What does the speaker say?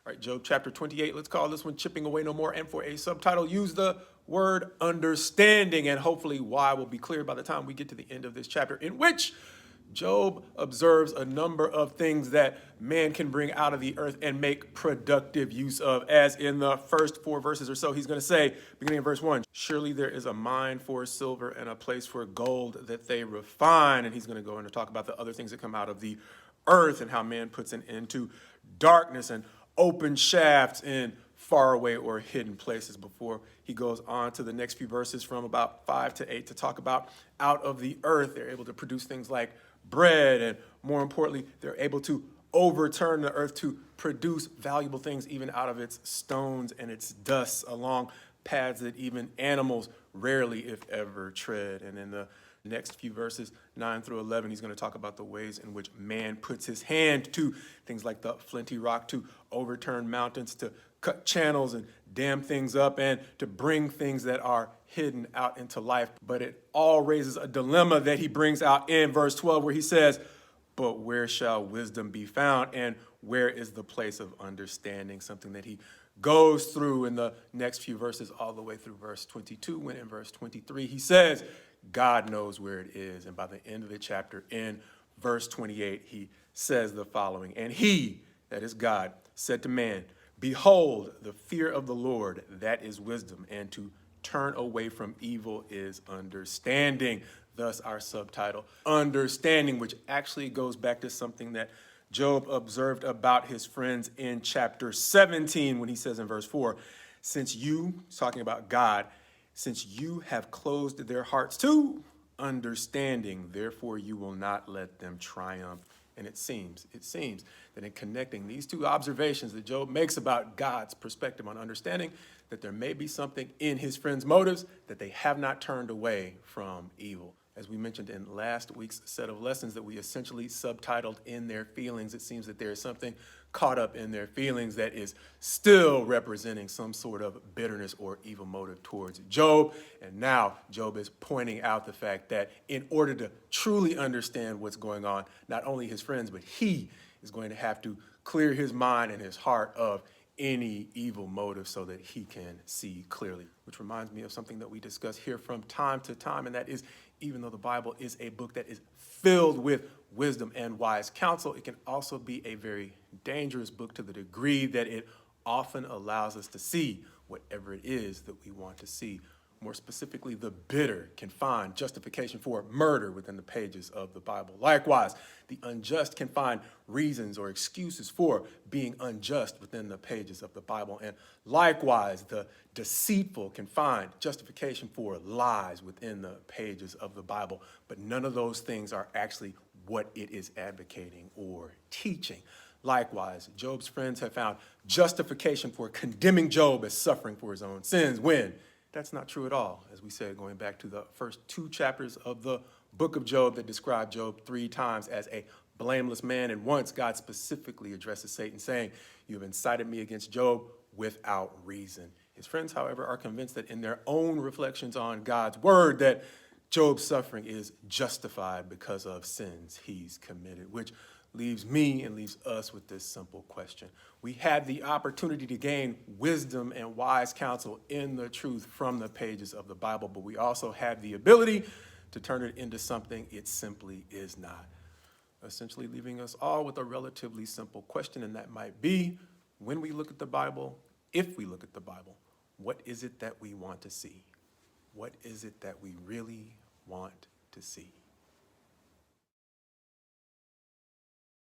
All right, Job chapter 28, let's call this one Chipping Away No More. And for a subtitle, use the word understanding. And hopefully why will be clear by the time we get to the end of this chapter, in which Job observes a number of things that man can bring out of the earth and make productive use of. As in the first 4 verses or so, he's going to say, beginning in verse 1, surely there is a mine for silver and a place for gold that they refine. And he's going to go in to talk about the other things that come out of the earth and how man puts an end to darkness and open shafts in faraway or hidden places, before he goes on to the next few verses from about 5 to 8 to talk about out of the earth they're able to produce things like bread, and more importantly, they're able to overturn the earth to produce valuable things even out of its stones and its dust, along paths that even animals rarely, if ever, tread. And in the next few verses, 9 through 11, he's going to talk about the ways in which man puts his hand to things like the flinty rock to overturn mountains, to cut channels and dam things up, and to bring things that are hidden out into life. But it all raises a dilemma that he brings out in verse 12, where he says, but where shall wisdom be found, and where is the place of understanding? Something that he goes through in the next few verses all the way through verse 22, when in verse 23 he says, God knows where it is. And by the end of the chapter, in verse 28, he says the following, and he, that is God, said to man, behold, the fear of the Lord, that is wisdom, and to turn away from evil is understanding. Thus our subtitle, Understanding, which actually goes back to something that Job observed about his friends in chapter 17, when he says in verse 4, since you, talking about God, since you have closed their hearts to understanding, therefore you will not let them triumph. And it seems that in connecting these two observations that Job makes about God's perspective on understanding, that there may be something in his friends' motives that they have not turned away from evil. As we mentioned in last week's set of lessons that we essentially subtitled In Their Feelings, it seems that there is something caught up in their feelings that is still representing some sort of bitterness or evil motive towards Job. And now Job is pointing out the fact that in order to truly understand what's going on, not only his friends, but he is going to have to clear his mind and his heart of any evil motive so that he can see clearly. Which reminds me of something that we discuss here from time to time, and that is, even though the Bible is a book that is filled with wisdom and wise counsel, it can also be a very dangerous book to the degree that it often allows us to see whatever it is that we want to see. More specifically, the bitter can find justification for murder within the pages of the Bible. Likewise, the unjust can find reasons or excuses for being unjust within the pages of the Bible. And likewise, the deceitful can find justification for lies within the pages of the Bible. But none of those things are actually what it is advocating or teaching. Likewise, Job's friends have found justification for condemning Job as suffering for his own sins, when that's not true at all. As we said, going back to the first 2 chapters of the book of Job that describe Job 3 times as a blameless man. And once God specifically addresses Satan, saying, you have incited me against Job without reason. His friends, however, are convinced that in their own reflections on God's word, that Job's suffering is justified because of sins he's committed, which leaves me and leaves us with this simple question. We have the opportunity to gain wisdom and wise counsel in the truth from the pages of the Bible, but we also have the ability to turn it into something it simply is not. Essentially leaving us all with a relatively simple question, and that might be, when we look at the Bible, if we look at the Bible, what is it that we want to see? What is it that we really want to see?